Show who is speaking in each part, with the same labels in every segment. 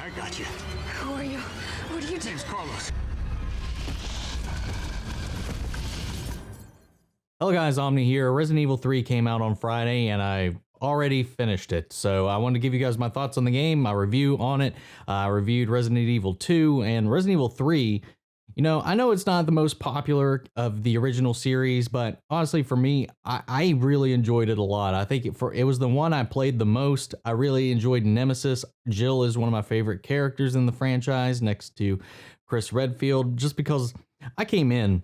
Speaker 1: I got you.
Speaker 2: Who are you? What do you do?
Speaker 1: Name's Carlos.
Speaker 3: Hello guys, Omni here. Resident Evil 3 came out on Friday and I already finished it. So I wanted to give you guys my thoughts on the game, my review on it. I reviewed Resident Evil 2 and Resident Evil 3. You know, I know it's not the most popular of the original series, but honestly for me, I really enjoyed it a lot. I think it was the one I played the most. I really enjoyed Nemesis. Jill is one of my favorite characters in the franchise next to Chris Redfield, just because I came in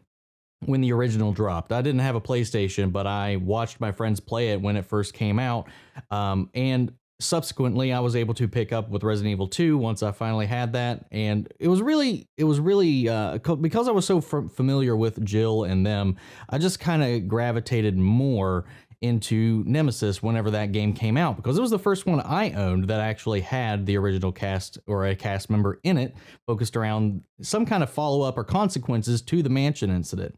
Speaker 3: when the original dropped. I didn't have a PlayStation, but I watched my friends play it when it first came out. And subsequently, I was able to pick up with Resident Evil 2 once I finally had that. And it was really because I was so familiar with Jill and them, I just kind of gravitated more into Nemesis whenever that game came out, because it was the first one I owned that actually had the original cast or a cast member in it, focused around some kind of follow-up or consequences to the mansion incident.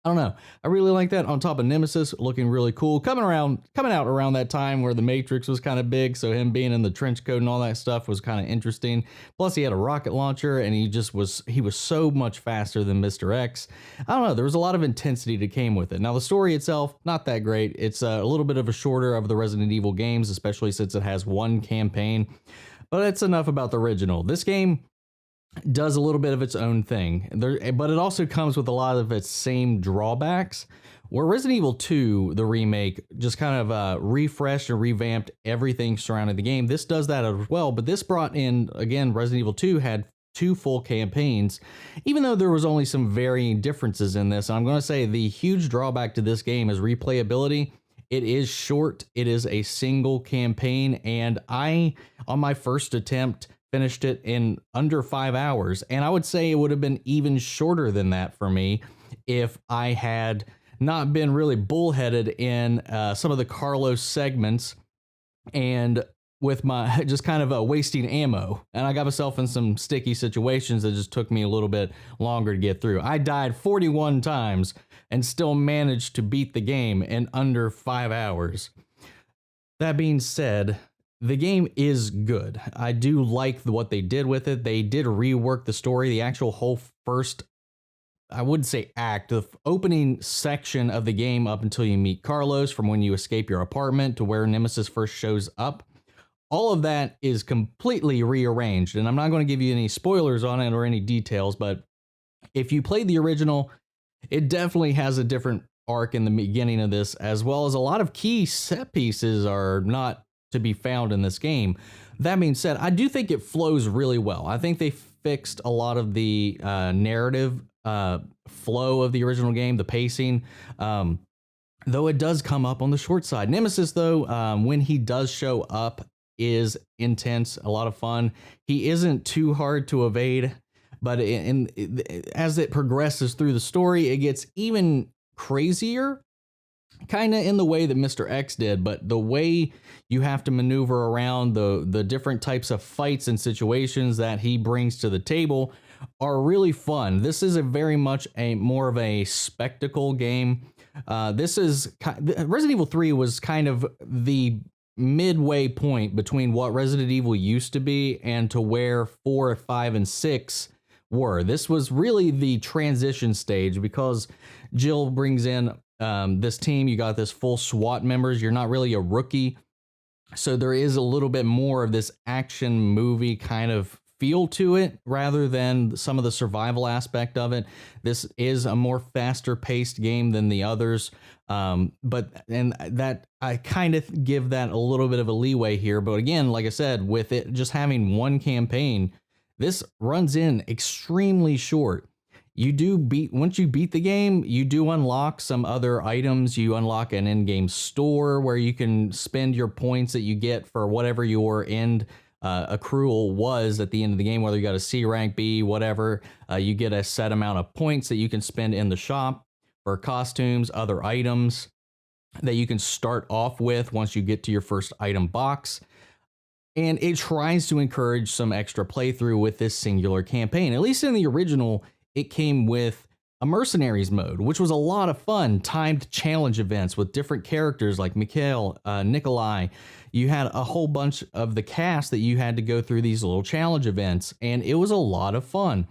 Speaker 3: I don't know. I really like that. On top of Nemesis looking really cool, coming out around that time where the Matrix was kind of big, so him being in the trench coat and all that stuff was kind of interesting. Plus he had a rocket launcher and he was so much faster than Mr. X. I don't know, there was a lot of intensity that came with it. Now the story itself, not that great. It's a little bit of a shorter of the Resident Evil games, especially since it has one campaign. But that's enough about the original. This game does a little bit of its own thing, but it also comes with a lot of its same drawbacks. Where Resident Evil 2, the remake, just kind of refreshed and revamped everything surrounding the game. This does that as well, but this brought in, again, Resident Evil 2 had 2 full campaigns, even though there was only some varying differences in this. I'm going to say the huge drawback to this game is replayability. It is short. It is a single campaign, and I, on my first attempt, finished it in under 5 hours, and I would say it would have been even shorter than that for me if I had not been really bullheaded in some of the Carlos segments and with my just kind of wasting ammo, and I got myself in some sticky situations that just took me a little bit longer to get through. I died 41 times and still managed to beat the game in under 5 hours. That being said, the game is good. I do like what they did with it. They did rework the story. The actual whole first, I wouldn't say act, the opening section of the game up until you meet Carlos, from when you escape your apartment to where Nemesis first shows up. All of that is completely rearranged, and I'm not going to give you any spoilers on it or any details, but if you played the original, it definitely has a different arc in the beginning of this, as well as a lot of key set pieces are not to be found in this game. That being said, I do think it flows really well. I think they fixed a lot of the narrative flow of the original game, the pacing, though it does come up on the short side. Nemesis, though, when he does show up, is intense, a lot of fun. He isn't too hard to evade, but as it progresses through the story, it gets even crazier, kind of in the way that Mr. X did, but the way you have to maneuver around the different types of fights and situations that he brings to the table are really fun. This is a very much more of a spectacle game. Resident Evil 3 was kind of the midway point between what Resident Evil used to be and to where 4, 5, and 6 were. This was really the transition stage, because Jill brings in this team. You got this full SWAT members. You're not really a rookie, so there is a little bit more of this action movie kind of feel to it rather than some of the survival aspect of it. This is a more faster paced game than the others, but that I kind of give that a little bit of a leeway here. But again, like I said, with it just having one campaign, this runs in extremely short. Once you beat the game, you do unlock some other items. You unlock an in-game store where you can spend your points that you get for whatever your end accrual was at the end of the game, whether you got a C rank, B, whatever. You get a set amount of points that you can spend in the shop for costumes, other items that you can start off with once you get to your first item box. And it tries to encourage some extra playthrough with this singular campaign. At least in the original, it came with a Mercenaries mode, which was a lot of fun, timed challenge events with different characters like Mikhail, Nikolai. You had a whole bunch of the cast that you had to go through these little challenge events, and it was a lot of fun.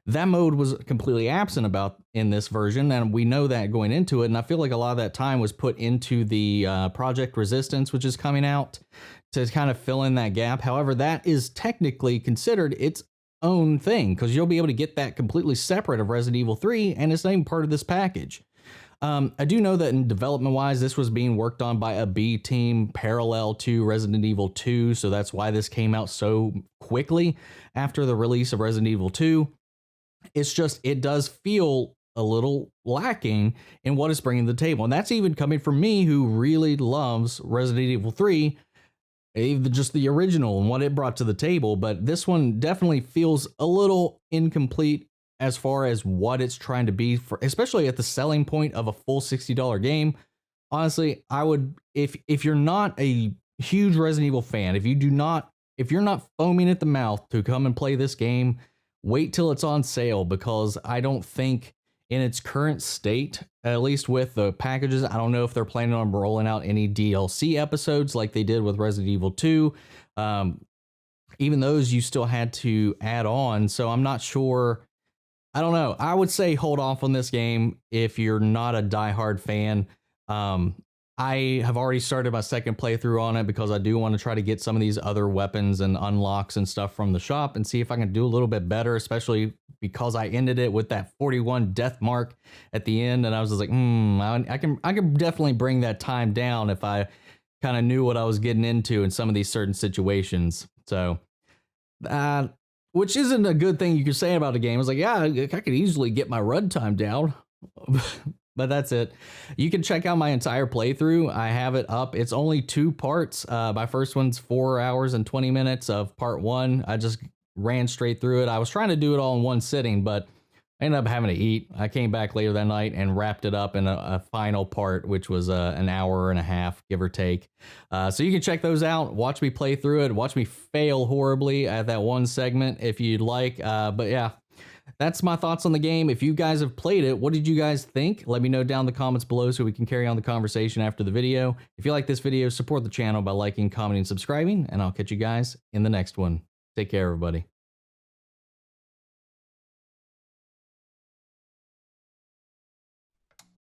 Speaker 3: That mode was completely absent about in this version, and we know that going into it, and I feel like a lot of that time was put into the Project Resistance, which is coming out, to kind of fill in that gap. However, that is technically considered its own thing, because you'll be able to get that completely separate of Resident Evil 3, and it's not even part of this package. I do know that in development wise, this was being worked on by a B team parallel to Resident Evil 2. So that's why this came out so quickly after the release of Resident Evil 2. It's just, it does feel a little lacking in what it's bringing to the table. And that's even coming from me, who really loves Resident Evil 3, even just the original and what it brought to the table. But this one definitely feels a little incomplete as far as what it's trying to be, for, especially at the selling point of a full $60 game. Honestly, I would, if you're not a huge Resident Evil fan, if you're not foaming at the mouth to come and play this game, wait till it's on sale, because I don't think in its current state, at least with the packages, I don't know if they're planning on rolling out any DLC episodes like they did with Resident Evil 2. Even those you still had to add on, so I'm not sure. I don't know. I would say hold off on this game if you're not a diehard fan. I have already started my second playthrough on it because I do want to try to get some of these other weapons and unlocks and stuff from the shop and see if I can do a little bit better, especially because I ended it with that 41 death mark at the end, and I was just like, I can definitely bring that time down if I kind of knew what I was getting into in some of these certain situations. So, which isn't a good thing you could say about a game. It's like, yeah, I could easily get my runtime down. But that's it. You can check out my entire playthrough. I have it up. It's only 2 parts. My first one's 4 hours and 20 minutes of part 1. I just ran straight through it. I was trying to do it all in one sitting, but I ended up having to eat. I came back later that night and wrapped it up in a final part, which was an hour and a half, give or take. So you can check those out. Watch me play through it. Watch me fail horribly at that one segment if you'd like. But yeah, that's my thoughts on the game. If you guys have played it, what did you guys think? Let me know down in the comments below so we can carry on the conversation after the video. If you like this video, support the channel by liking, commenting, and subscribing, and I'll catch you guys in the next one. Take care, everybody.